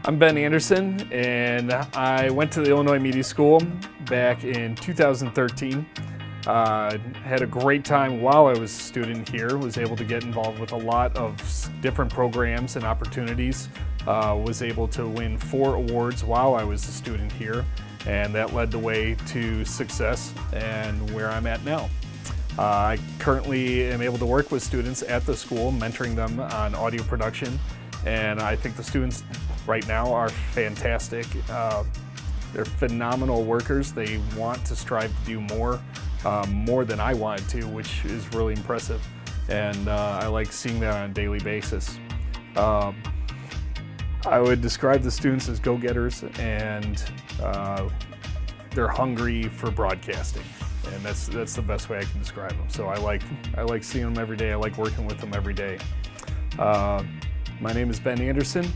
I'm Ben Anderson, and I went to the Illinois Media School back in 2013. Had a great time while I was a student here, was able to get involved with a lot of different programs and opportunities, was able to win 4 awards while I was a student here, and that led the way to success and where I'm at now. I currently am able to work with students at the school, mentoring them on audio production, and I think the students right now are fantastic. They're phenomenal workers. They want to strive to do more than I wanted to, which is really impressive. And I like seeing that on a daily basis. I would describe the students as go-getters, and they're hungry for broadcasting. And that's the best way I can describe them. So I like seeing them every day. I like working with them every day. My name is Ben Anderson.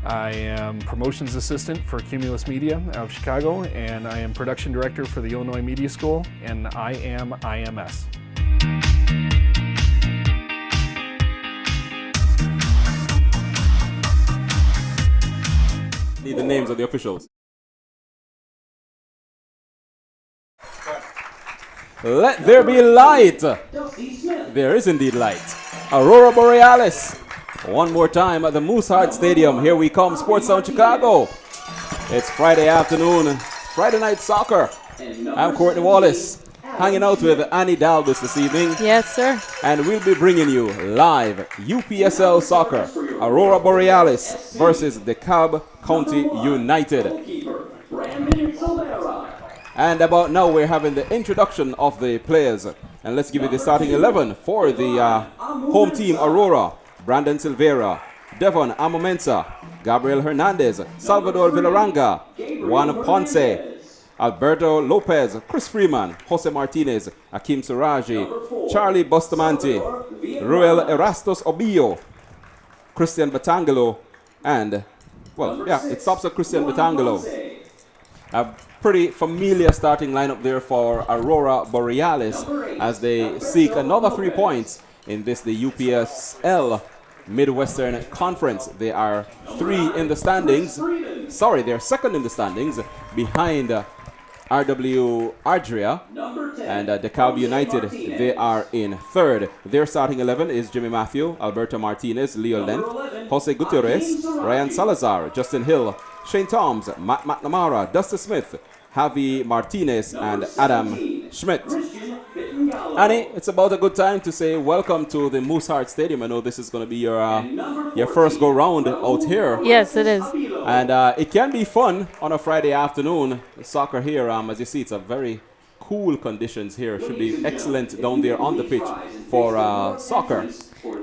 I am promotions assistant for Cumulus Media out of Chicago, and I am production director for the Illinois Media School, and I am IMS. Need the names of the officials. Let there be light. There is indeed light. Aurora Borealis. One more time at the Mooseheart Stadium. Here we come, Sports Sound Chicago. It's Friday afternoon, Friday night soccer. I'm Courtney Wallace, hanging out with Annie Dalbis this evening. Yes, sir. And we'll be bringing you live UPSL soccer. Aurora Borealis versus Dekalb County United. And about now we're having the introduction of the players. And let's give you the starting 11 for the home team Aurora. Brandon Silveira, Devon Amomensa, Gabriel Hernandez, Salvador Villaranga, Juan Ponce, Alberto Lopez, Chris Freeman, Jose Martinez, Akim Suraji, Charlie Bustamante, Ruel Erastos Obio, Christian Batangelo, and, well, yeah, it stops at Christian Batangelo. A pretty familiar starting lineup there for Aurora Borealis as they seek another 3 points in this, the UPSL Midwestern Conference. They are 3 in the standings. Sorry, they're 2nd in the standings behind RW Adria and Dekalb United. They are in 3rd. Their starting 11 is Jimmy Matthew, Alberto Martinez, Leo Lent, Jose Gutierrez, Ryan Salazar, Justin Hill, Shane Toms, Matt McNamara, Dusty Smith, Javi Martinez, and Adam Schmidt. Annie, it's about a good time to say welcome to the Mooseheart Stadium. I know this is going to be your first go round out here. Yes, it is. And it can be fun on a Friday afternoon. Soccer here, as you see, it's a very cool conditions here. Should be excellent down there on the pitch for soccer.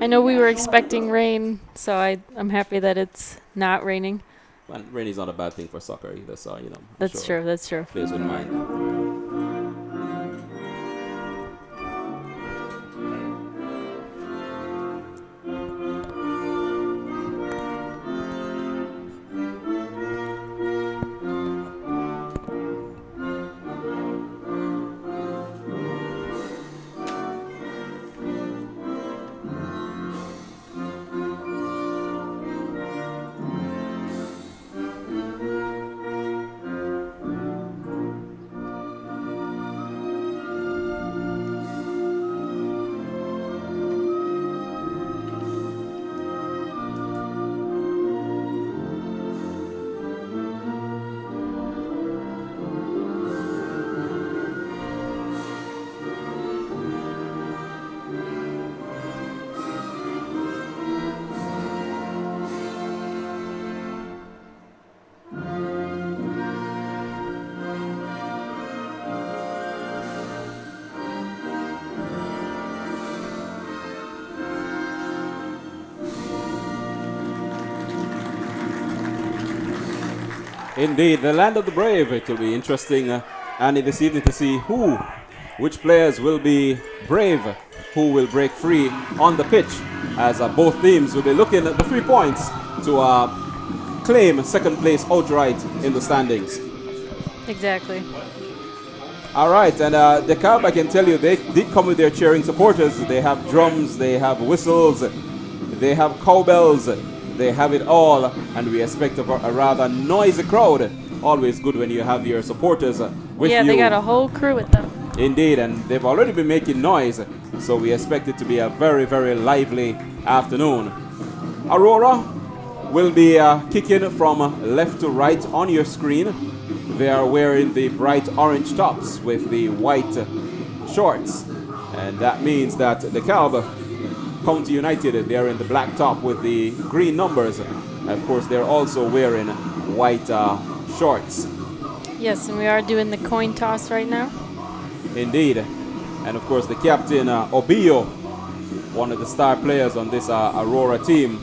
I know we were expecting rain, so I'm happy that it's not raining. And rain is not a bad thing for soccer either, so you know. That's true. That's true. Plays with mind. Indeed, the land of the brave. It will be interesting, Annie, this evening to see which players will be brave, who will break free on the pitch, as both teams will be looking at the 3 points to claim 2nd place outright in the standings. Exactly. All right, and Dekalb, I can tell you, they did come with their cheering supporters. They have drums, they have whistles, they have cowbells. they have it all, and we expect a rather noisy crowd. Always good when you have your supporters with you. Yeah, they got a whole crew with them. Indeed, and they've already been making noise, so we expect it to be a very, very lively afternoon. Aurora will be kicking from left to right on your screen. They are wearing the bright orange tops with the white shorts, and that means that Dekalb County United, they are in the black top with the green numbers. Of course, they're also wearing white shorts. Yes, and we are doing the coin toss right now. Indeed. And of course, the captain, Obio, one of the star players on this Aurora team,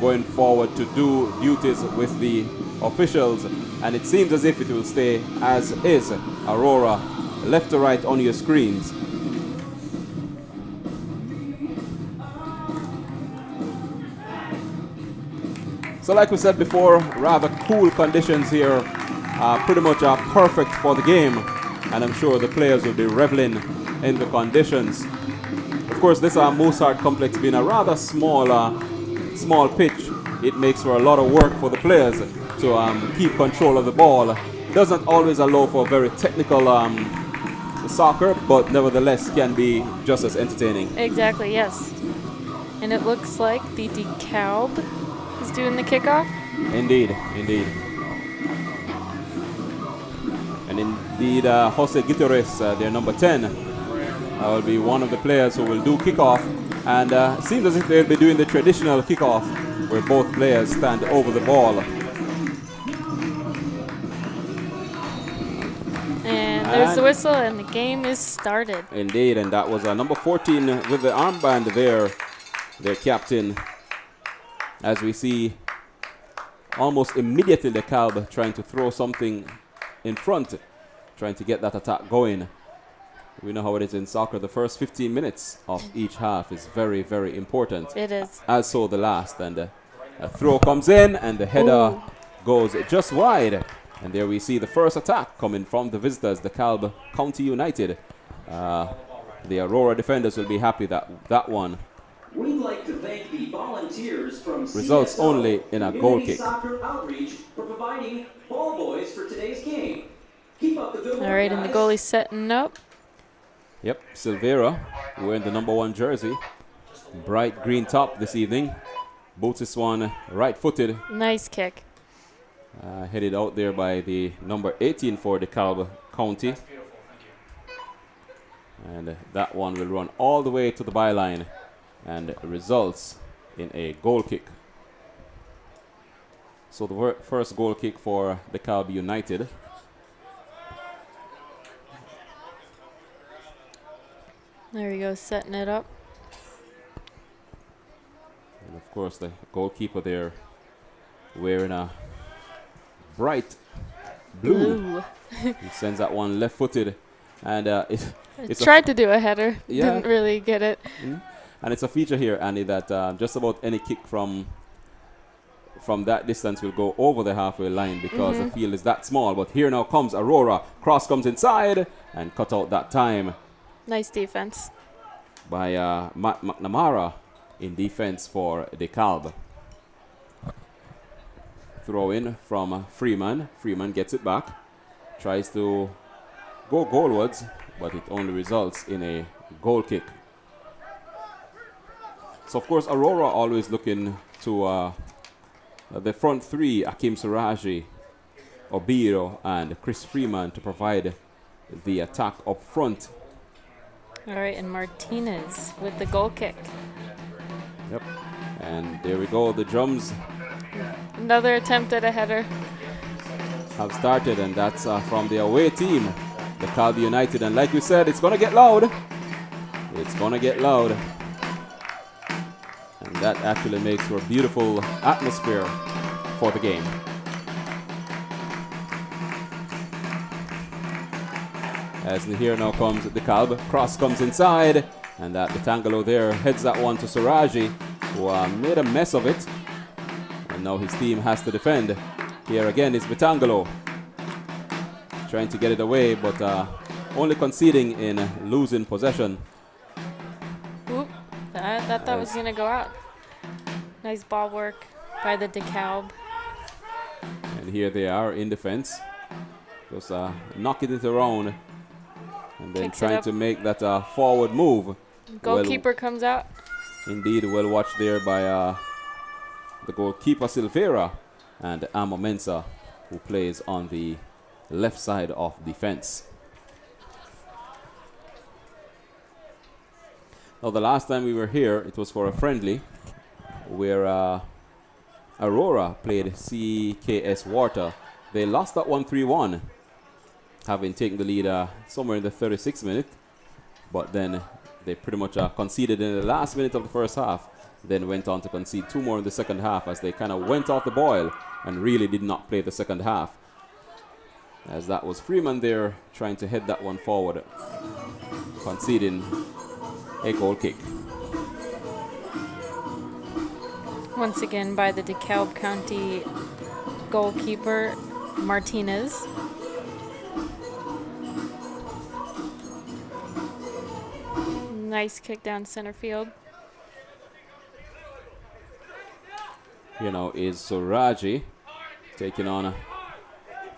going forward to do duties with the officials. And it seems as if it will stay as is. Aurora, left to right on your screens. So like we said before, rather cool conditions here, pretty much perfect for the game, and I'm sure the players will be reveling in the conditions. Of course, this Mozart complex being a rather small pitch, it makes for a lot of work for the players to keep control of the ball. Doesn't always allow for very technical soccer, but nevertheless can be just as entertaining. Exactly, yes. And it looks like the Dekalb is doing the kickoff. Indeed, indeed. And indeed, Jose Gutierrez, their number 10, will be one of the players who will do kickoff. And it seems as if they'll be doing the traditional kickoff, where both players stand over the ball. And there's the whistle, and the game is started. Indeed, and that was number 14 with the armband there, their captain. As we see, almost immediately the Dekalb trying to throw something in front, trying to get that attack going. We know how it is in soccer. The first 15 minutes of each half is very, very important. It is. As so the last. And a throw comes in, and the header goes just wide. And there we see the first attack coming from the visitors, Dekalb County United. The Aurora defenders will be happy that one. We'd like to thank the volunteers from Results CSL only in a goal Community kick. Soccer Outreach for providing ball boys for today's game. Keep up the good work, All right, and the guys. goalie's setting up. Yep, Silveira wearing the number 1 jersey. Bright green top this evening. Boots this one right-footed. Nice kick. Headed out there by the number 18 for Dekalb County. And that one will run all the way to the byline and results in a goal kick. So the first goal kick for Dekalb United. There we go, setting it up. And of course the goalkeeper there wearing a bright blue. He sends that one left-footed, and it's Tried to do a header. Yeah. Didn't really get it. And it's a feature here, Annie, that just about any kick from that distance will go over the halfway line because the field is that small. But here now comes Aurora. Cross comes inside and cut out that time Nice defense. by Matt McNamara in defense for Dekalb. Throw in from Freeman. Freeman gets it back. Tries to go goalwards, but it only results in a goal kick. So, of course, Aurora always looking to the front three, Akim Suraji, Obiro, and Chris Freeman to provide the attack up front. All right, and Martinez with the goal kick. Yep. And there we go. The drums Another attempt at a header. have started, and that's from the away team, Dekalb United. And like we said, it's going to get loud. It's going to get loud. And that actually makes for a beautiful atmosphere for the game. As here now comes Dekalb. Cross comes inside, and that Betangalo there heads that one to Suraji, who made a mess of it. And now his team has to defend. Here again is Betangalo, trying to get it away, but only conceding in losing possession. Oop, I thought that was going to go out. Nice ball work by the Dekalb. And here they are in defense. Just knocking it around and then Kicks it trying up. to make that forward move. Goalkeeper comes out. Indeed, well watched there by the goalkeeper Silveira and Amo Mensah, who plays on the left side of defense. Now, the last time we were here, it was for a friendly where Aurora played CKS Water. They lost that one 3-1, having taken the lead somewhere in the 36th minute, but then they pretty much conceded in the last minute of the first half, then went on to concede 2 more in the second half as they kind of went off the boil and really did not play the second half. As that was Freeman there trying to head that one forward, conceding a goal kick. Once again by the DeKalb County goalkeeper, Martinez. Nice kick down center field. Here now is Suraji taking on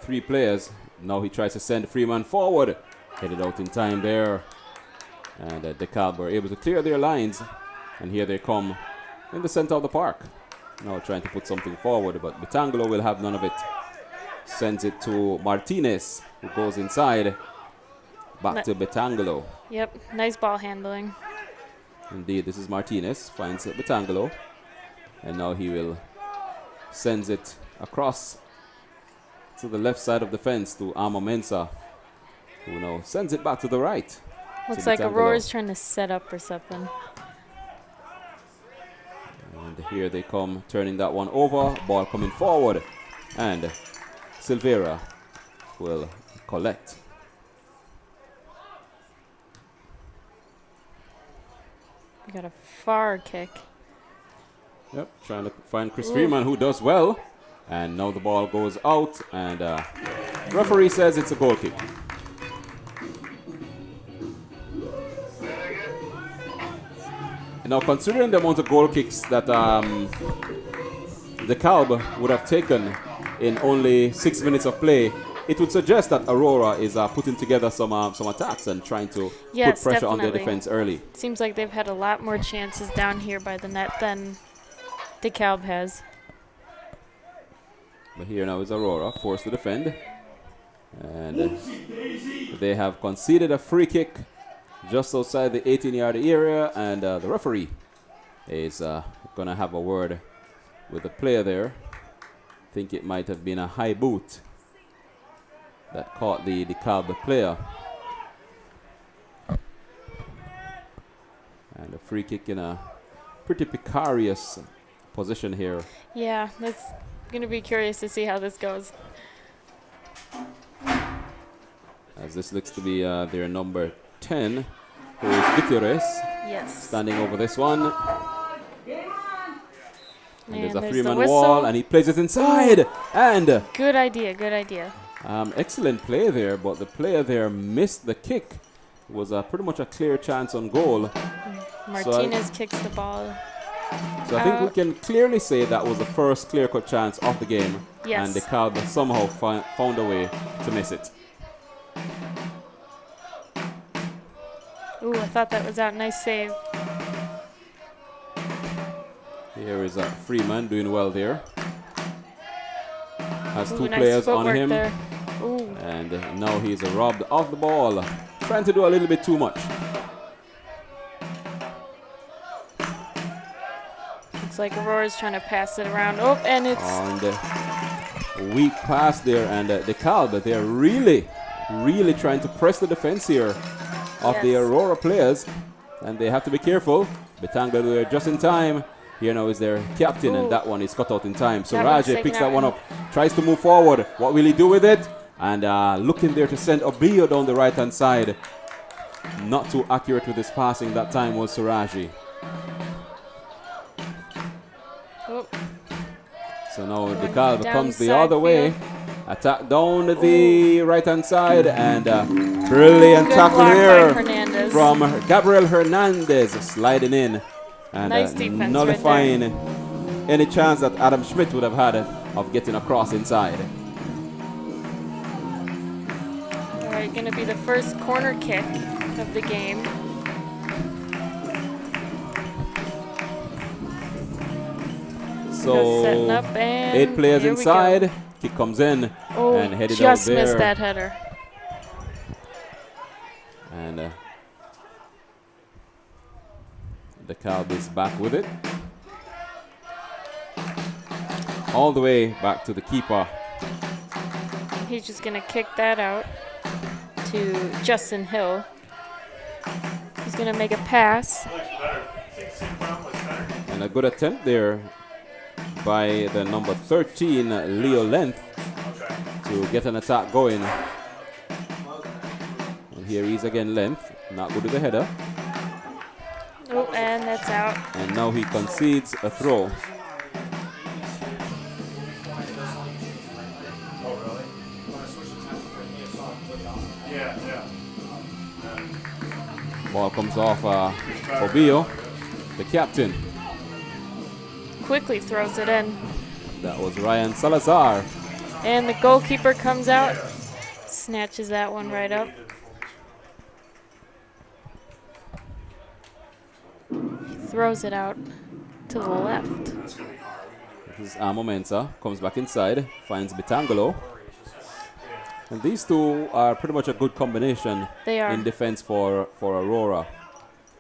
3 players. Now he tries to send Freeman forward. Headed out in time there. And DeKalb were able to clear their lines. And here they come in the center of the park. Now trying to put something forward, but Betangelo will have none of it. Sends it to Martinez, who goes inside. Back to Betangelo. Yep, nice ball handling. Indeed, this is Martinez. Finds Betangelo. And now he will sends it across to the left side of the fence to Amo Mensah, who now sends it back to the right. Looks like Aurora's trying to set up or something. And here they come, turning that one over. Ball coming forward. And Silveira will collect. We got a far kick. Yep, trying to find Chris Freeman, who does well. And now the ball goes out, and referee says it's a goal kick. Now, considering the amount of goal kicks that Dekalb would have taken in only 6 minutes of play, it would suggest that Aurora is putting together some attacks and trying to put pressure on their defense early. Seems like they've had a lot more chances down here by the net than DeKalb has. But here now is Aurora, forced to defend. And they have conceded a free kick just outside the 18-yard area, and the referee is going to have a word with the player there. I think it might have been a high boot that caught the DeKalb player. And a free kick in a pretty precarious position here. Yeah, that's going to be curious to see how this goes. As this looks to be their number 10, who is Gutierrez. Yes. Standing over this one. And there's a there's Freeman the wall, and he plays it inside. And good idea, good idea. excellent play there, but the player there missed the kick. It was pretty much a clear chance on goal. Martinez kicks the ball. So I think we can clearly say that was the first clear-cut chance of the game. Yes. And DeKalb somehow found a way to miss it. Ooh, I thought that was out. Nice save. Here is Freeman doing well there. Has Ooh, two nice players on footwork him. there. Ooh. And now he's robbed of the ball. Trying to do a little bit too much. Looks like Aurora's trying to pass it around. Oh, and it's... And weak pass there. And DeKalb, they're really trying to press the defense here of the Aurora players. And they have to be careful. Betangelo there just in time. Here now is their captain, and that one is cut out in time. So Raje picks that one up, tries to move forward. What will he do with it? And looking there to send Obio down the right-hand side. Not too accurate with his passing that time was Suraji. Oh. So now DeKalb comes the downside other way. field. Attack down the right-hand side, and brilliant Good tackle block by here Hernandez. from Gabriel Hernandez, sliding in and Nice defense nullifying any chance that Adam Schmidt would have had of getting across inside. All right, going to be the first corner kick of the game. So Setting up and 8 players here we inside. go. Kick comes in Oh, and headed out just there. missed that header. And Dekalb is back with it. All the way back to the keeper. He's just going to kick that out to Justin Hill. He's going to make a pass. And a good attempt there by the number 13, Leo Length, to get an attack going. And here he is again, Length. Not good with the header. Oh, and that's out. And now he concedes a throw. Ball comes off Obio, the captain. Quickly throws it in. That was Ryan Salazar. And the goalkeeper comes out, snatches that one right up. Throws it out to the left. This is Amo Mensah, comes back inside, finds Bitangolo. And these two are pretty much a good combination They are. in defense for Aurora.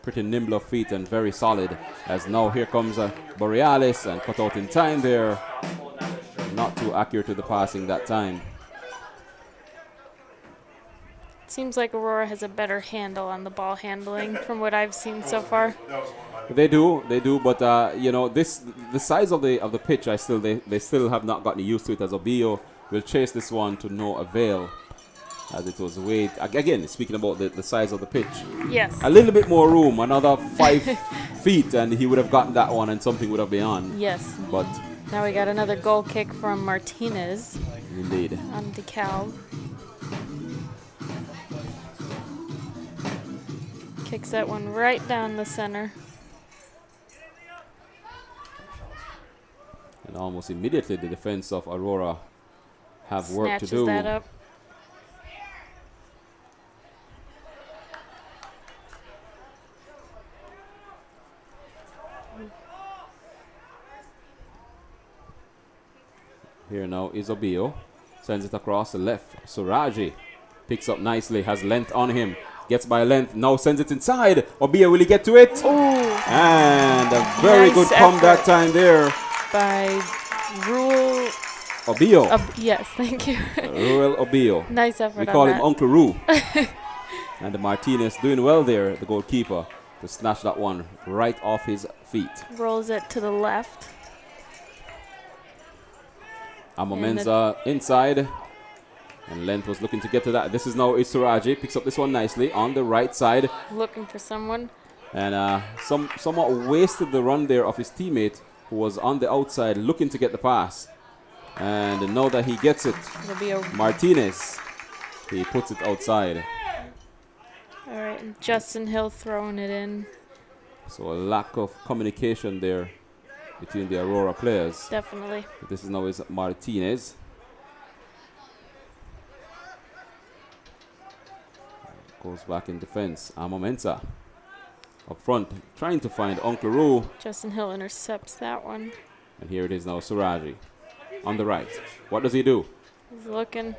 Pretty nimble of feet and very solid. As now here comes Borealis and cut out in time there. Not too accurate to the passing that time. Seems like Aurora has a better handle on the ball handling from what I've seen so far. They do, but you know, the size of the pitch, they still have not gotten used to it, as Obio will chase this one to no avail, as it was way, again, speaking about the size of the pitch. Yes. A little bit more room, another 5 feet, and he would have gotten that one and something would have been on. Yes. But Now we got another goal kick from Martinez indeed. on Dekalb. Kicks that one right down the center. And almost immediately the defense of Aurora have work to Snatches do. that up. Here now is Obio. Sends it across the left. Suraji picks up nicely, has length on him. Gets by length, now sends it inside. Obio, will he get to it? Ooh, And a very Nice good come that effort. time there. by Rule. Obio. Yes, thank you. Ruel Obio. Nice effort We on call that. him Uncle Roo. And the Martinez doing well there, the goalkeeper, to snatch that one right off his feet. Rolls it to the left. Amo And Mensah inside. And Length was looking to get to that. This is now Isuraji. Picks up this one nicely on the right side. Looking for someone. And somewhat wasted the run there of his teammate, who was on the outside looking to get the pass. And now that he gets it, It'll be a. Martinez, he puts it outside. All right, and Justin Hill throwing it in. So a lack of communication there between the Aurora players. Definitely. This is now is Martinez. Goes back in defense. Amo Mensah up front, trying to find Uncle Roo. Justin Hill intercepts that one. And here it is now, Suraji on the right. What does he do? He's looking.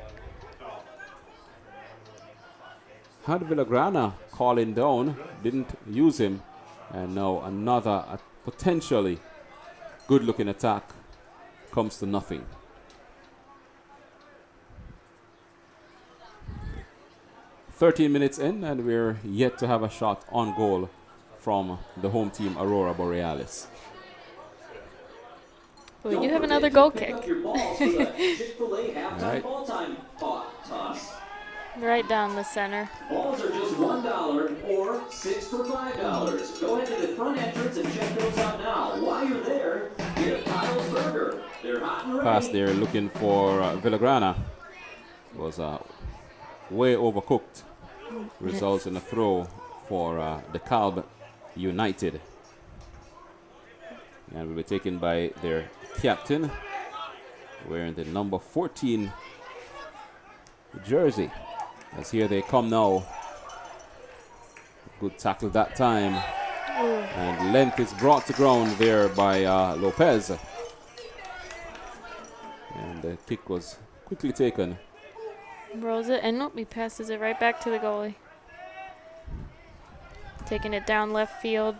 Had Villagrana calling down, didn't use him. And now another potentially good-looking attack comes to nothing. "13 minutes in, and we're yet to have a shot on goal from the home team, Aurora Borealis." But we do have another goal Pick kick. up your balls for the Chick-fil-A halftime Right. ball time toss. Right down the center. Balls are just $1 or 6 for $5. Go ahead to the front entrance and check those out now. While you're there, get a Kyle's Burger. They're hot and ready. Pass there looking for Villagrana. Was way overcooked. Results in a throw for Dekalb United. and will be taken by their captain, wearing the number 14 jersey. As here they come now. Good tackle that time. And length is brought to ground there by Lopez. And the kick was quickly taken. Rolls it, and nope, he passes it right back to the goalie. Taking it down left field.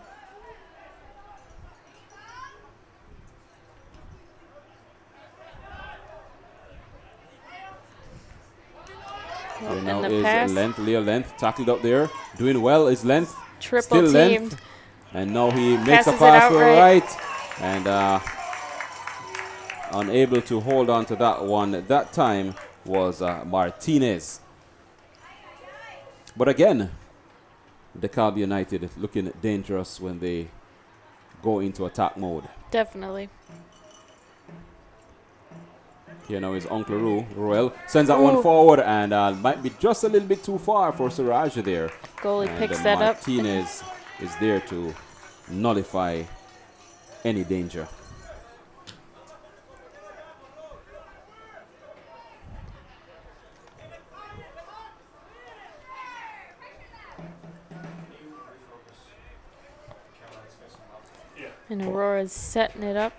Here And now the is pass. Length, Leo Length, tackled up there. Doing well is Length. Triple Still teamed. Length. And now he makes Passes a it pass out to the right. right. And unable to hold on to that one at that time was Martinez. But again, Dekalb United looking dangerous when they go into attack mode. Definitely. Here now is Uncle Ruel sends that one forward, and might be just a little bit too far for Siraj there. Goalie And, picks that up. Martinez is there to nullify any danger. And Aurora's setting it up.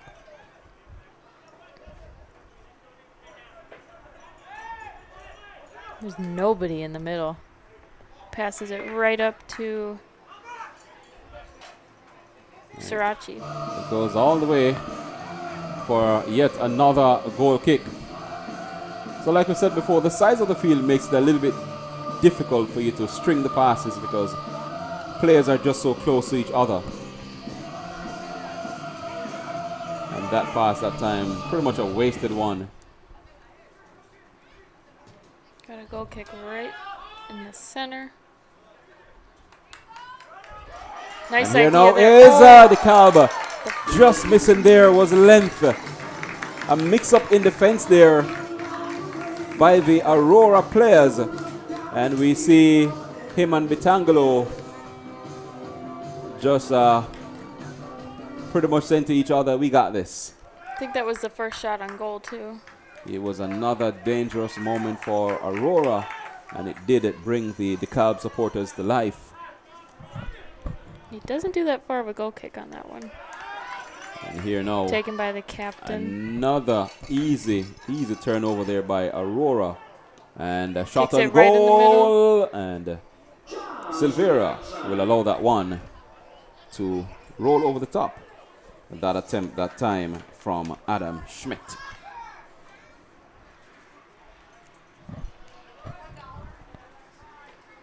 There's nobody in the middle. Passes it right up to Srirachi. It goes all the way for yet another goal kick. So like we said before, the size of the field makes it a little bit difficult for you to string the passes because players are just so close to each other. And that pass that time, pretty much a wasted one. Got a goal kick right in the center. Nice And here idea now there. is Dekalb. Just missing there was Length. A mix-up in defense there by the Aurora players. And we see him and Bitangelo just pretty much saying to each other, we got this. I think that was the first shot on goal too. It was another dangerous moment for Aurora, and it did bring the Dekalb supporters to life. He doesn't do that far of a goal kick on that one. And here now, Taken by the captain. another easy turnover there by Aurora. And a shot Kicks on it right in the goal. And Silvera will allow that one to roll over the top. That attempt that time from Adam Schmidt.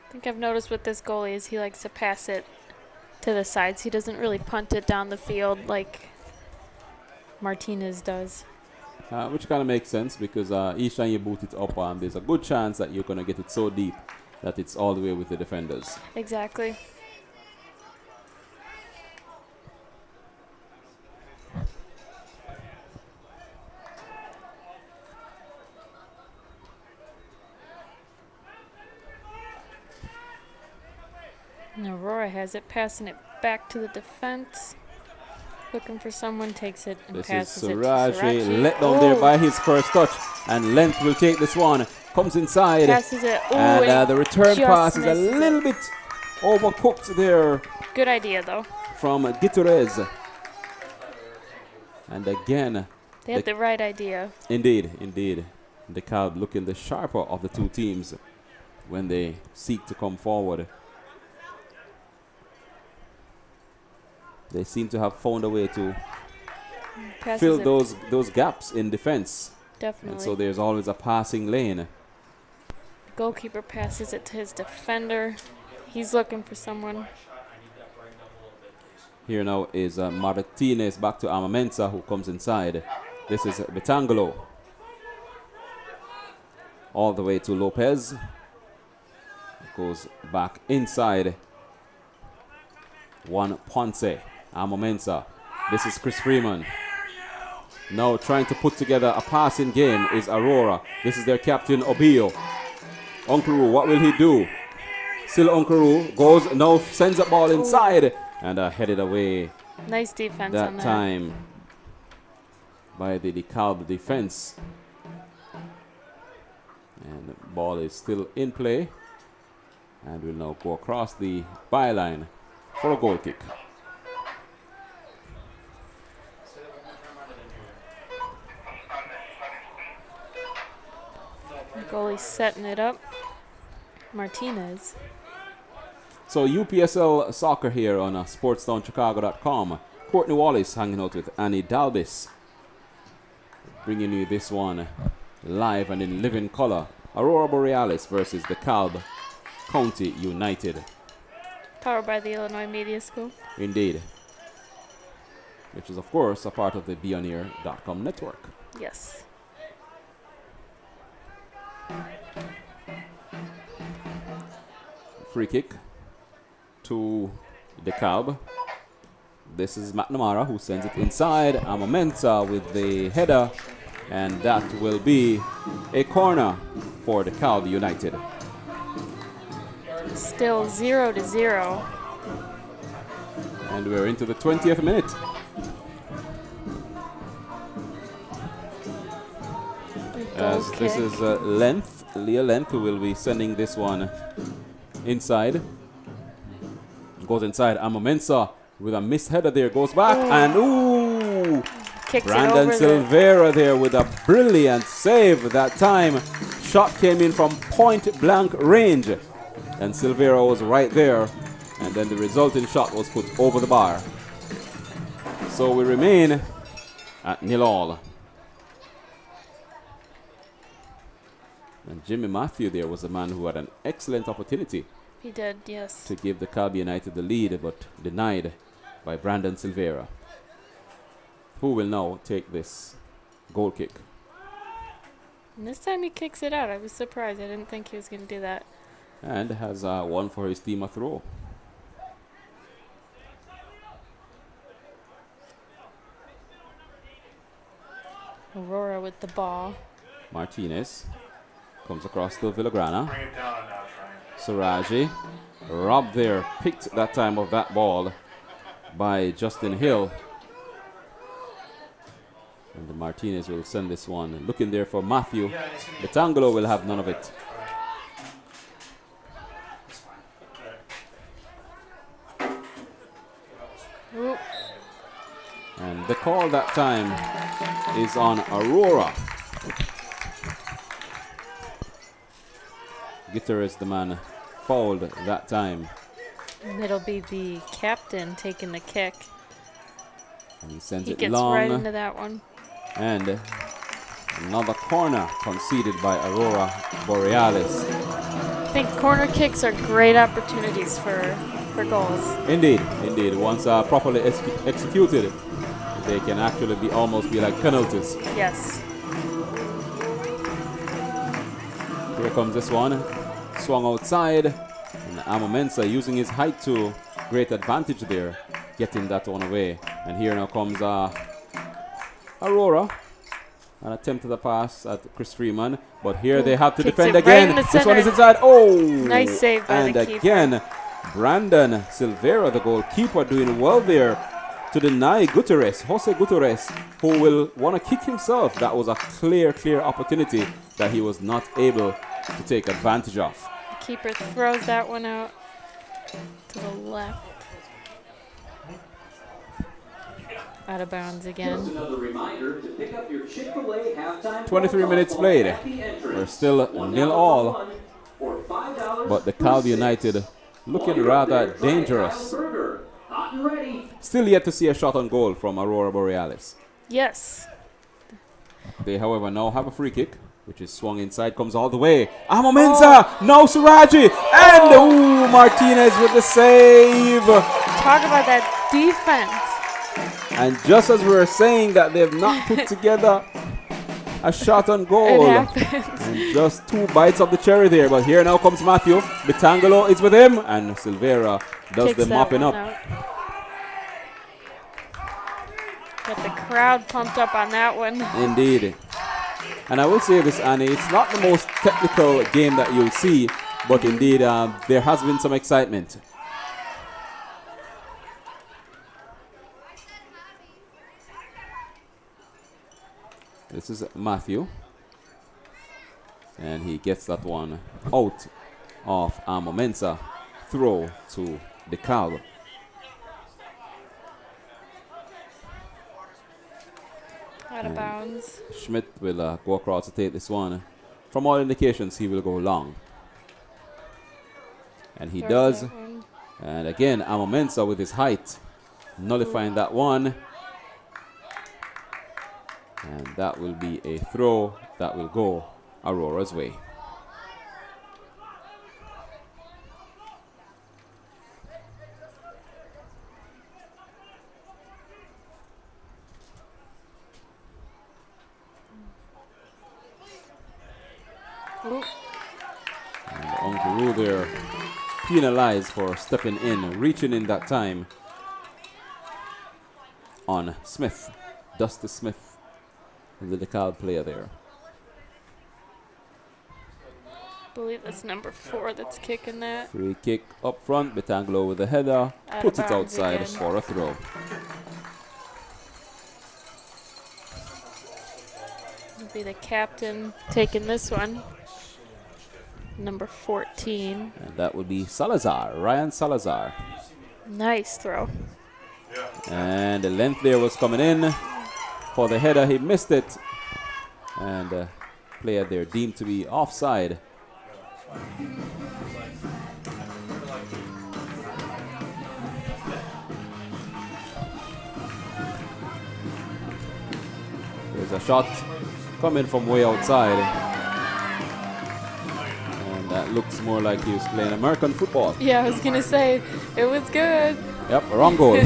I think I've noticed with this goalie is he likes to pass it to the sides. He doesn't really punt it down the field like Martinez does. Which kind of makes sense because each time you boot it up, there's a good chance that you're going to get it so deep that it's all the way with the defenders. Exactly. And Aurora has it, passing it back to the defense. Looking for someone, takes it and This is passes it to Siraji, Srirachi. let down there by his first touch, and Length will take this one. Comes inside, Passes it. Ooh, and the return just pass is a misses it. little bit overcooked there Good idea, though. from Gutierrez. And again, They had the right idea. indeed, Dekalb looking the sharper of the two teams when they seek to come forward. They seem to have found a way to Passes fill it. those gaps in defense. Definitely. And so there's always a passing lane. Goalkeeper passes it to his defender. He's looking for someone. Here now is Martinez back to Amamensa, who comes inside. This is Betangelo. All the way to Lopez. Goes back inside. One Ponce. Amamensa. This is Chris Freeman. Now trying to put together a passing game is Aurora. This is their captain, Obio. Uncle what will he do? Still Uncle goes, now sends the ball inside and headed away Nice defense that on that. time by the Dekalb defense. And the ball is still in play. And will now go across the byline for a goal kick. The goalie's setting it up. Martinez. So UPSL soccer here on sportstownchicago.com. Courtney Wallace hanging out with Annie Dalbis. Bringing you this one live and in living color. Aurora Borealis versus Dekalb County United. Powered by the Illinois Media School. Indeed. Which is, of course, a part of the Bioneer.com network. Yes. Free kick to Dekalb. This is McNamara who sends it inside. Amamensa with the header. And that will be a corner for Dekalb United. Still 0-0. And we're into the 20th minute. As this is Leah Length, who will be sending this one inside. Goes inside. Amamensa with a missed header there. Goes back and ooh! Kicks Brandon it over Silvera there with a brilliant save that time. Shot came in from point blank range. And Silvera was right there. And then the resulting shot was put over the bar. So we remain at 0-0. And Jimmy Matthew there was a man who had an excellent opportunity He did, yes. to give the Dekalb United the lead, but denied by Brandon Silvera, who will now take this goal kick. And this time he kicks it out. I was surprised. I didn't think he was going to do that. And has one for his team a throw. Aurora with the ball. Martinez comes across to Villagrana. Bring it down now, Suraji robbed there, picked that time of that ball by Justin Hill. And the Martinez will send this one. Looking there for Matthew. Betangolo will have none of it. Ooh. And the call that time is on Aurora. Gutierrez, the man, fouled that time. And it'll be the captain taking the kick. And he sends He it gets long. right into that one. And another corner conceded by Aurora Borealis. I think corner kicks are great opportunities for goals. Indeed, indeed. Once properly executed, they can actually be almost be like penalties. Yes. Here comes this one. Swung outside. And Amamensa using his height to great advantage there, getting that one away. And here now comes Aurora. An attempt at a pass at Chris Freeman. But here they have to Kicks defend it right again. in the this one is center. inside. Oh! Nice save by and the keeper. again, Brandon Silvera, the goalkeeper, doing well there to deny Gutierrez, Jose Gutierrez, who will want to kick himself. That was a clear opportunity that he was not able to take advantage of. The keeper throws that one out to the left. Out of bounds Just again. another reminder to pick up your Chick-fil-A halftime 23 minutes played. at the entrance. We're still $1 0-0, for one, or $5 but the for Dekalb 6. United looking While you're up rather there, try a dangerous. Dekalb burger. Hot and ready. Still yet to see a shot on goal from Aurora Borealis. Yes. They, however, now have a free kick, which is swung inside, comes all the way. Amamensa, now Suraji, and ooh, Martinez with the save. Talk about that defense. And just as we were saying that they have not put together a shot on goal, It happens. and just two bites of the cherry there. But here now comes Matthew. Betangolo is with him, and Silvera does Kicks the that mopping one up. out. Got the crowd pumped up on that one. Indeed. And I will say this, Annie, it's not the most technical game that you'll see, but indeed there has been some excitement. This is Matthew. And he gets that one out of Amo Mensah. Throw to Dekalb. Out of bounds. Schmidt will go across to take this one. From all indications, he will go long. And he Throws does. that one. And again, Amo Mensah with his height, nullifying that one. And that will be a throw that will go Aurora's way. Ooh. And Uncle Roo there penalized for stepping in, reaching in that time on Smith, Dusty Smith, the Dekalb player there. I believe that's number 4 that's kicking that. Free kick up front, Betanglo with the header, Out puts of it bounds outside again. for a throw. Will be the captain taking this one. Number 14. And that would be Salazar, Ryan Salazar. Nice throw. And the length there was coming in for the header. He missed it. And player there deemed to be offside. There's a shot coming from way outside. And that looks more like he was playing American football. Yeah, I was going to say, it was good. Yep, wrong goal.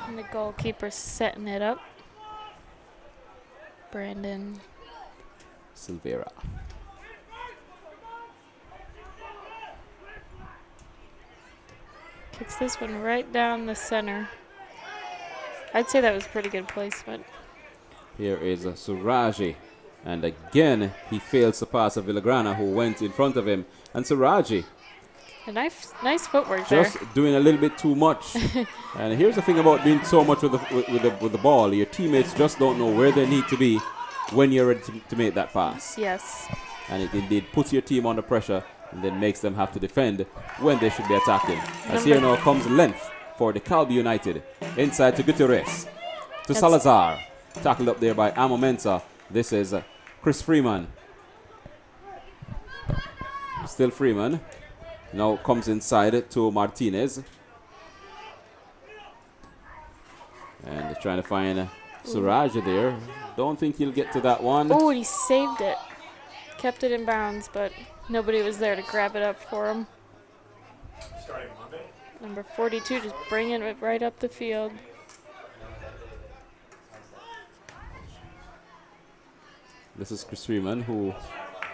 And the goalkeeper setting it up. Brandon. Silvera. Kicks this one right down the center. I'd say that was pretty good placement. Here is Suraji. And again, he fails to pass a Villagrana who went in front of him. And Suraji A nice footwork just there. doing a little bit too much. And here's the thing about doing so much with the ball. Your teammates just don't know where they need to be when you're ready to make that pass. Yes. And it indeed puts your team under pressure and then makes them have to defend when they should be attacking. As here now comes length for Dekalb United. Inside to Gutierrez. To That's Salazar. Tackled up there by Amo Mensah. This is Chris Freeman. Still Freeman. Now comes inside to Martinez. And they're trying to find Suraj there. Don't think he'll get to that one. Oh, he saved it. Kept it in bounds, but nobody was there to grab it up for him. Number 42 just bringing it right up the field. This is Chris Freeman, who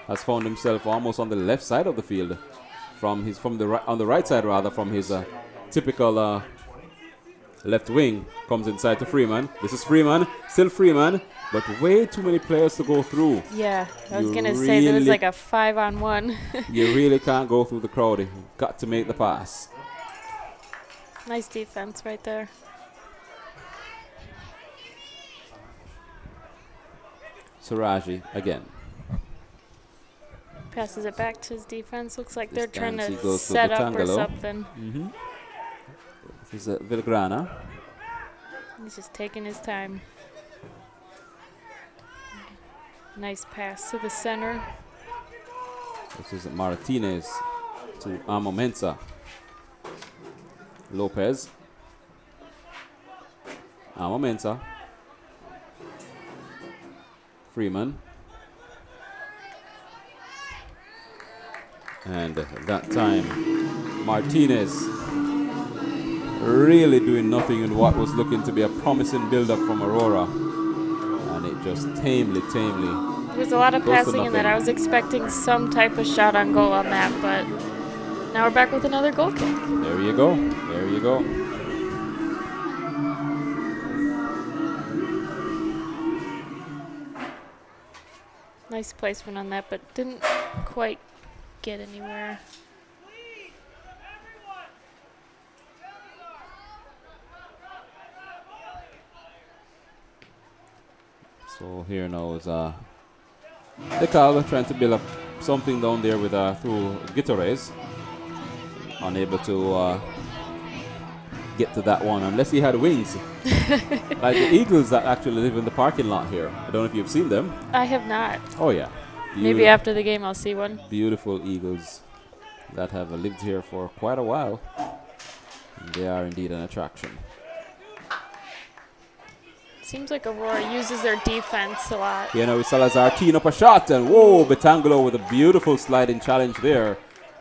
has found himself almost on the left side of the field, on the right side rather, from his typical left wing. Comes inside to Freeman. This is Freeman, still Freeman, but way too many players to go through. Yeah, I was You gonna say there was really- like a 5-on-1. You really can't go through the crowd. You've got to make the pass. Nice defense right there. Suraji again. Passes it back to his defense. Looks like This they're trying time he to goes to set up or Butangalo. something. This is Villagrana. He's just taking his time. Nice pass to the center. This is Martinez to Amo Mensah. Lopez. Amo Mensah. Freeman. And that time, Martinez really doing nothing in what was looking to be a promising build-up from Aurora. And it just tamely. There was a lot of Goes to passing in that. nothing. I was expecting some type of shot on goal on that, but now we're back with another goal kick. There you go. There you go. Nice placement on that, but didn't quite get anywhere. So here now is Dekalb trying to build up something down there with through Gutierrez. Unable to get to that one unless he had wings. Like the eagles that actually live in the parking lot here. I don't know if you've seen them. I have not. Oh yeah. Maybe after the game I'll see one. Beautiful eagles that have lived here for quite a while. And they are indeed an attraction. Seems like Aurora uses their defense a lot. Here now is Salazar teeing up a shot, and whoa, Betangelo with a beautiful sliding challenge there.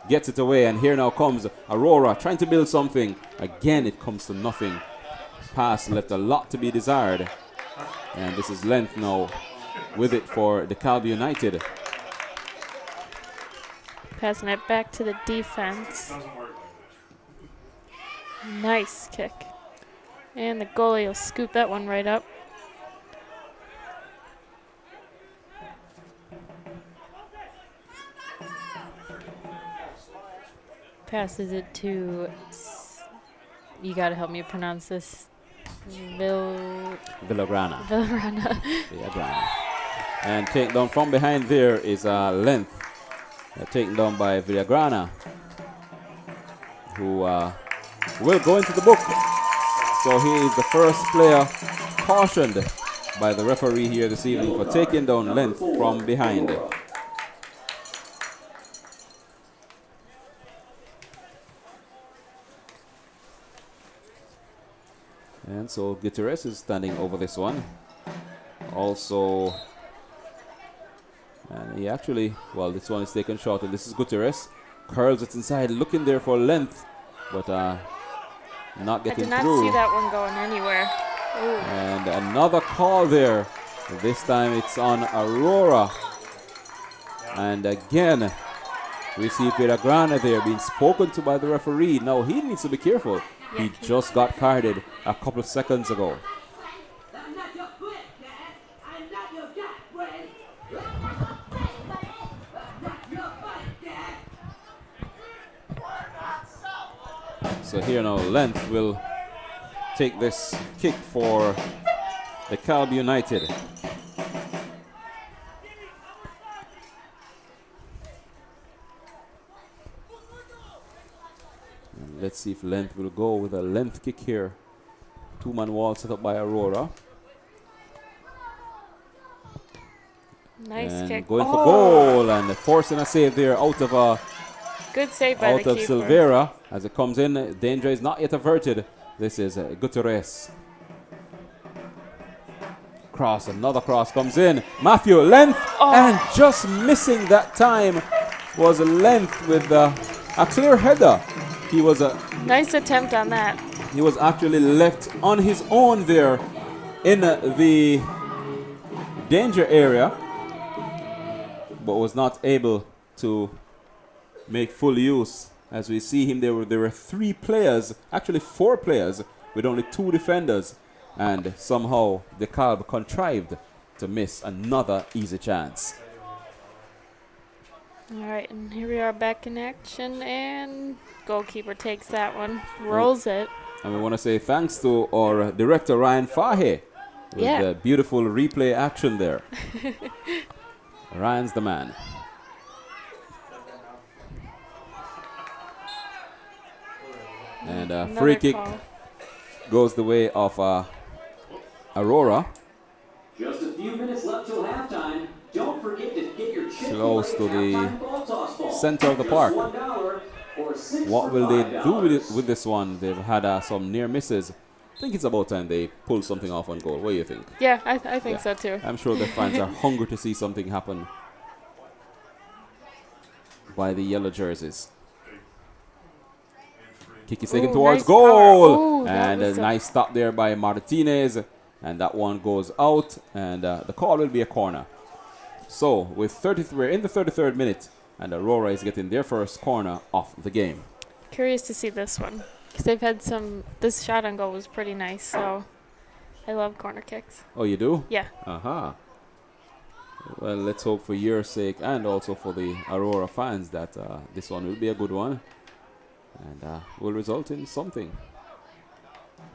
Gets it away, and here now comes Aurora trying to build something. Again, it comes to nothing. Pass left a lot to be desired. And this is length now with it for Dekalb United. Passing it back to the defense. Nice kick. And the goalie will scoop that one right up. Passes it to, you gotta help me pronounce this, Villagrana. Villagrana. And taken down from behind there is length. Taken down by Villagrana, who will go into the book. So he is the first player cautioned by the referee here this evening for taking down length from behind. And so Gutierrez is standing over this one. Also, and he actually, well, this one is taken short, and this is Gutierrez. Curls it inside, looking there for length, but not getting through. I did not see that one going anywhere. Ooh. And another call there. This time it's on Aurora. And again, we see Villagrana there being spoken to by the referee. Now he needs to be careful. He just got carded a couple of seconds ago. So here now, length will take this kick for Dekalb United. And let's see if length will go with a length kick here. Two-man wall set up by Aurora. Nice and kick. Going for goal and forcing a save there out of good save by the keeper. Silveira as it comes in. Danger is not yet averted. This is Gutierrez. Cross, another cross comes in. Matthew, length, and just missing that time was length with a clear header. He was a nice attempt on that. He was actually left on his own there in the danger area, but was not able to make full use. As we see him, there were 3 players, actually 4 players, with only 2 defenders, and somehow Dekalb contrived to miss another easy chance. All right, and here we are back in action, and goalkeeper takes that one, rolls it. And we want to say thanks to our director, Ryan Fahe, with the beautiful replay action there. Ryan's the man. And free kick goes the way of Aurora. Just a few minutes left till halftime. Don't forget to get your chips Close to the center of the park. What will they do with this one? They've had some near misses. I think it's about time they pull something off on goal. What do you think? Yeah, I think so too. I'm sure the fans are hungry to see something happen by the yellow jerseys. Kick is taken towards nice goal. Ooh, and a nice stop there by Martinez. And that one goes out. And the call will be a corner. So with 33, we're in the 33rd minute. And Aurora is getting their first corner of the game. Curious to see this one. Because they've had this shot on goal was pretty nice. So I love corner kicks. Oh, you do? Yeah. Aha. Well, let's hope for your sake and also for the Aurora fans that this one will be a good one. And will result in something.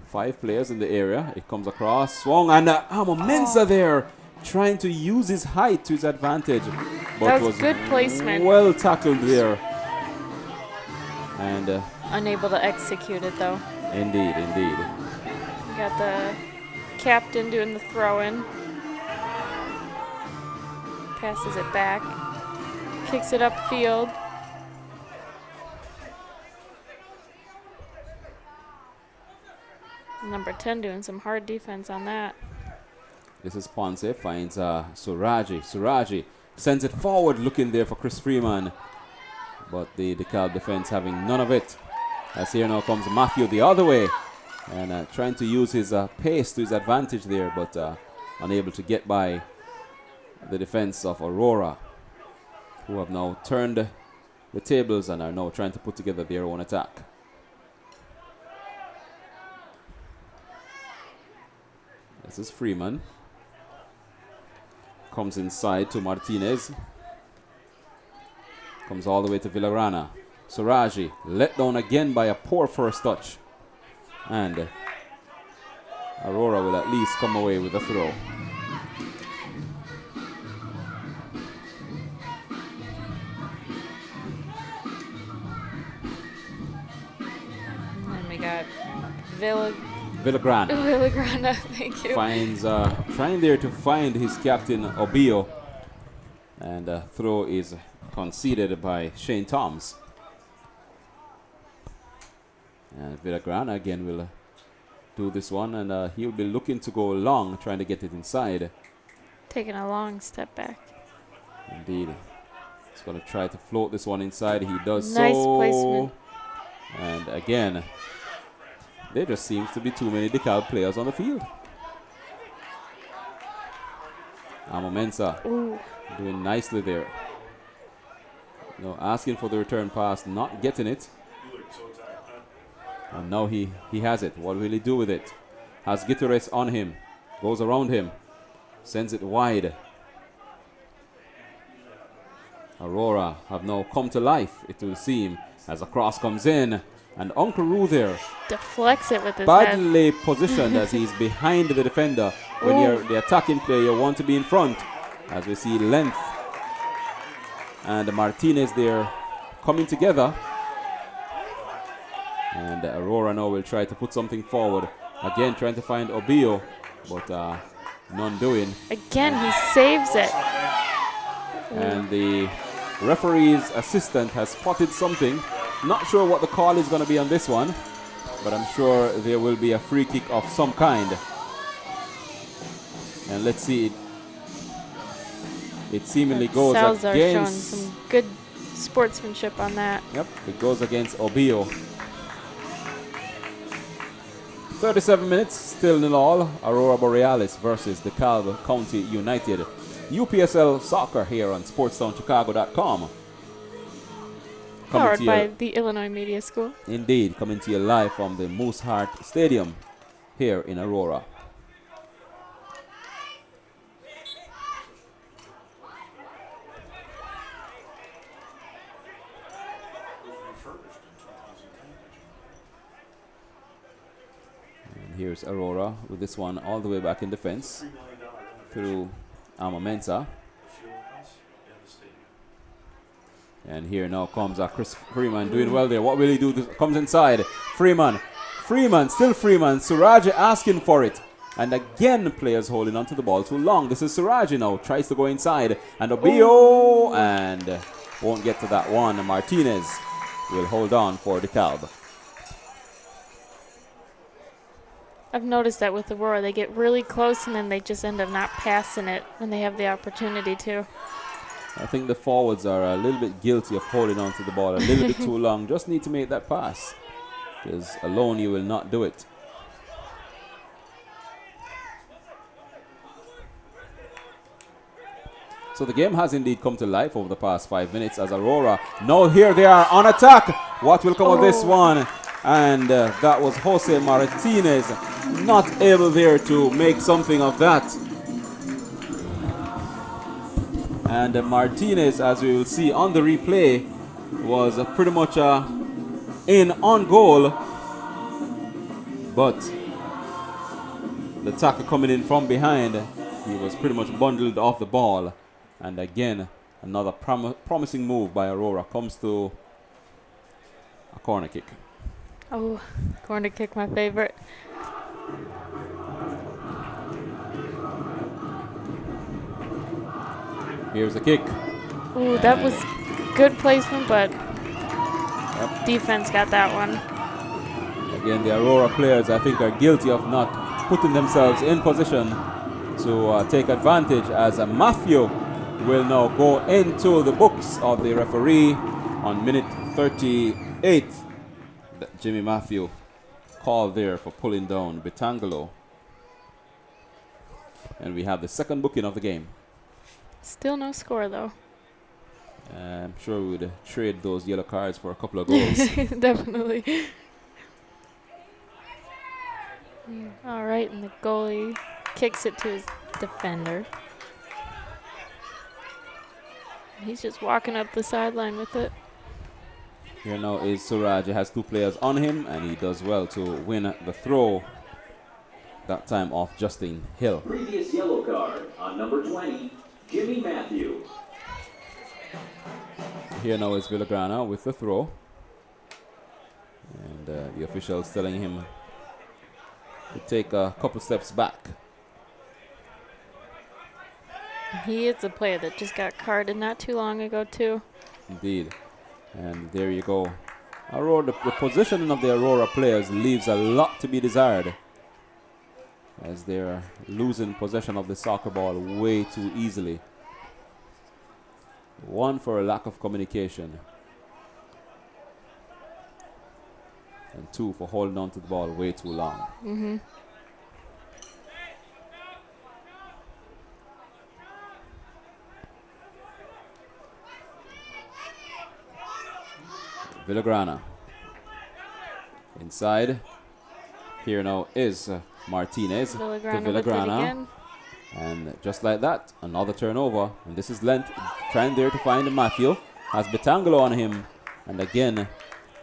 5 players in the area. It comes across, swung, and Amo Mensah there trying to use his height to his advantage. But That was good placement. well tackled there. And Unable to execute it though. indeed. We got the captain doing the throw-in. Passes it back. Kicks it upfield. Number 10 doing some hard defense on that. This is Ponce, finds Suraji. Suraji sends it forward, looking there for Chris Freeman. But the Dekalb defense having none of it. As here now comes Matthew the other way. And trying to use his pace to his advantage there, but unable to get by the defense of Aurora, who have now turned the tables and are now trying to put together their own attack. This is Freeman. Comes inside to Martinez. Comes all the way to Villagrana. Suraji let down again by a poor first touch. And Aurora will at least come away with a throw. And we got Villagrana Villagrana, thank you. finds, trying there to find his captain Obio. And throw is conceded by Shane Toms. And Villagrana again will do this one, and he'll be looking to go long, trying to get it inside. Taking a long step back. Indeed. He's going to try to float this one inside. He does Nice so. placement. And again, there just seems to be too many Dekalb players on the field. Amo Mensah Ooh. doing nicely there. No, asking for the return pass, not getting it. And now he has it. What will he do with it? Has Gutierrez on him. Goes around him. Sends it wide. Aurora have now come to life, it will seem, as a cross comes in. And Uncle Roo there, Deflects it with his head. badly positioned as he's behind the defender. When Ooh. you're the attacking player, you want to be in front. As we see length. And Martinez there coming together. And Aurora now will try to put something forward. Again, trying to find Obio, but none doing. Again, he saves it. And the referee's assistant has spotted something. Not sure what the call is going to be on this one, but I'm sure there will be a free kick of some kind. And let's see. It seemingly goes Salazar showing against. some good sportsmanship on that. Yep, it goes against Obio. 37 minutes, still nil all. Aurora Borealis versus Dekalb County United. UPSL Soccer here on SportsTownChicago.com. Powered by the Illinois Media School. Indeed, coming to you live from the Moose Heart Stadium here in Aurora. Here's Aurora with this one all the way back in defense through Amo Mensah. And here now comes Chris Freeman doing well there. What will he do? Comes inside. Freeman, still Freeman. Suraji asking for it. And again, players holding onto the ball too long. This is Suraji now. Tries to go inside. And Obio. And won't get to that one. Martinez will hold on for Dekalb. I've noticed that with Aurora, they get really close and then they just end up not passing it when they have the opportunity to. I think the forwards are a little bit guilty of holding on to the ball a little bit too long. Just need to make that pass, because alone you will not do it. So the game has indeed come to life over the past 5 minutes as Aurora. Now here they are on attack. What will come of this one? And that was Jose Martinez, not able there to make something of that. And Martinez, as we will see on the replay, was pretty much in on goal. But the tackle coming in from behind He was pretty much bundled off the ball. And again, another promising move by Aurora comes to a corner kick. Oh, corner kick, my favorite. Here's a kick. Ooh, that was good placement, but defense got that one. Again, the Aurora players, I think, are guilty of not putting themselves in position to take advantage, as Matthew will now go into the books of the referee on minute 38. Jimmy Matthew called there for pulling down Betangelo. And we have the second booking of the game. Still no score, though. I'm sure we would trade those yellow cards for a couple of goals. Definitely. All right, and the goalie kicks it to his defender. He's just walking up the sideline with it. Here now is Suraj. He has two players on him, and he does well to win the throw. That time off Justin Hill. Previous yellow card on number 20, Jimmy Matthew. Here now is Villagrana with the throw. And the officials telling him to take a couple steps back. He is a player that just got carded not too long ago, too. Indeed. And there you go. Aurora, the positioning of the Aurora players leaves a lot to be desired, as they're losing possession of the soccer ball way too easily. One, for a lack of communication, and two, for holding on to the ball way too long. Mm-hmm. Villagrana inside. Here now is Martinez to Villagrana with it Villagrana. again. And just like that, another turnover. And this is length, trying there to find Matthew. Has Betangelo on him. And again,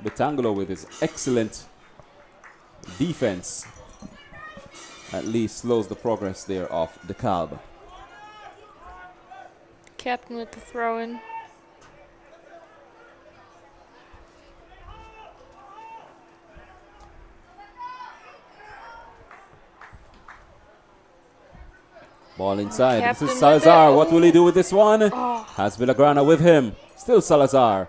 Betangelo with his excellent defense at least slows the progress there of Dekalb. Captain with the throw-in. Ball inside. Captain This is with Salazar. it. What will he do with this one? Oh, Has Villagrana with him. Still Salazar.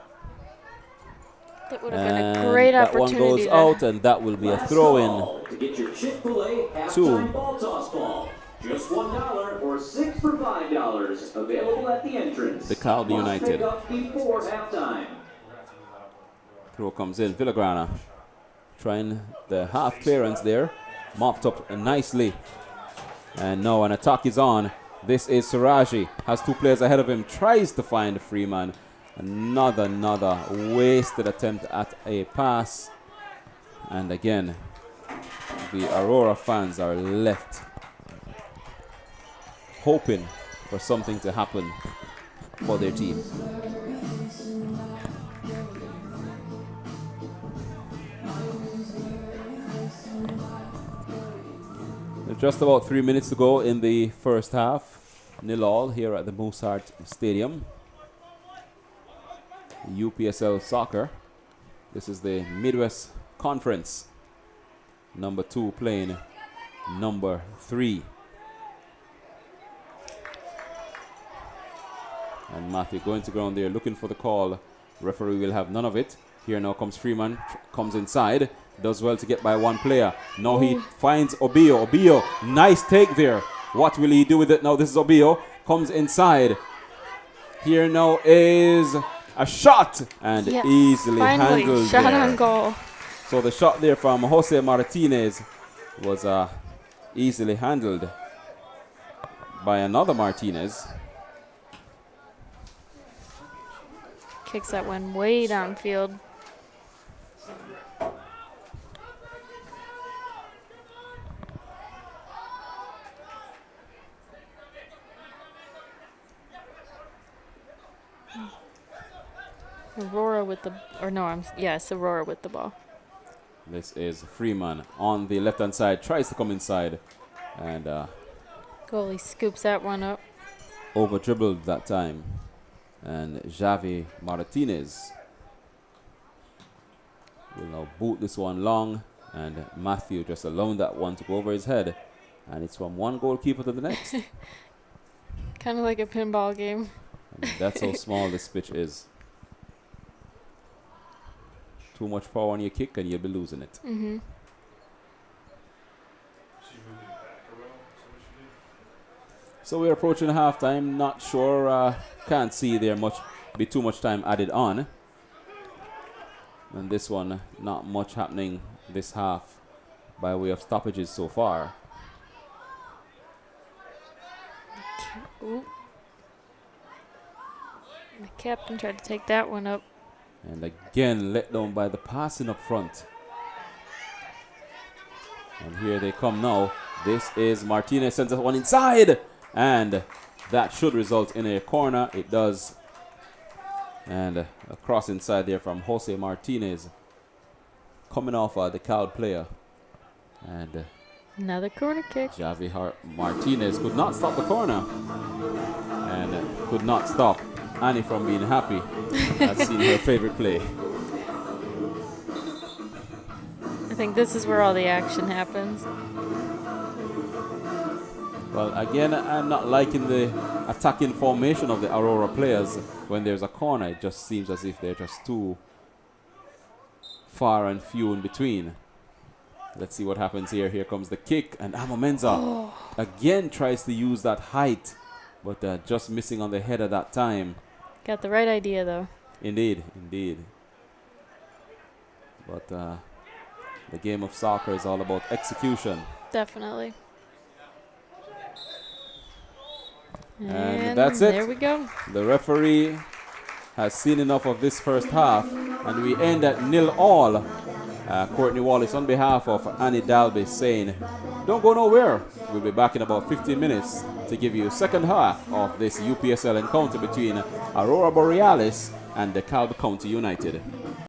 that would have been a And great that one opportunity. goes out, and that will be a Last throw-in. call to get your Chick-fil-A Two. halftime ball toss ball. Just $1 or 6 for $5. Available at the entrance. Dekalb Must United. pick up before halftime. Throw comes in. Villagrana trying the half clearance there. Mopped up nicely. And now an attack is on. This is Siraji. Has two players ahead of him. Tries to find Freeman. Another wasted attempt at a pass. And again, the Aurora fans are left hoping for something to happen for their team. There's just about 3 minutes to go in the first half. 0-0 here at the Mooseheart Stadium. UPSL Soccer. This is the Midwest Conference. Number 2 playing number 3. And Matthew going to ground there, looking for the call. Referee will have none of it. Here now comes Freeman, comes inside. Does well to get by one player. Now he finds Obio. Obio, nice take there. What will he do with it now? This is Obio. Comes inside. Here now is a shot. And Yes, easily finally, handled shot there. on goal. So the shot there from Jose Martinez was easily handled by another Martinez. Kicks that one way downfield. Aurora with the, or no, yes, Aurora with the ball. This is Freeman on the left-hand side. Tries to come inside. And Goalie scoops that one up. Over dribbled that time. And Javi Martinez will now boot this one long. And Matthew just allowed that one to go over his head. And it's from one goalkeeper to the next. Kind of like a pinball game. And that's how small this pitch is. Too much power on your kick and you'll be losing it. Mm-hmm. So we're approaching halftime. Not sure. Can't see there be too much time added on. And this one, not much happening this half by way of stoppages so far. Ooh. The captain tried to take that one up. And again, let down by the passing up front. And here they come now. This is Martinez, sends that one inside. And that should result in a corner. It does. And a cross inside there from Jose Martinez. Coming off the Dekalb player. And Another corner kick. Javi Martinez could not stop the corner. And could not stop Annie from being happy. I've seen her favorite play. I think this is where all the action happens. Well, again, I'm not liking the attacking formation of the Aurora players. When there's a corner, it just seems as if they're just too far and few in between. Let's see what happens here. Here comes the kick, and Amomenza again tries to use that height, but just missing on the head at that time. Got the right idea, though. Indeed, indeed. But the game of soccer is all about execution. Definitely. And that's it. There we go. The referee has seen enough of this first half, and we end at 0-all. Courtney Wallace, on behalf of Annie Dalby, saying, don't go nowhere. We'll be back in about 15 minutes to give you second half of this UPSL encounter between Aurora Borealis and Dekalb County United.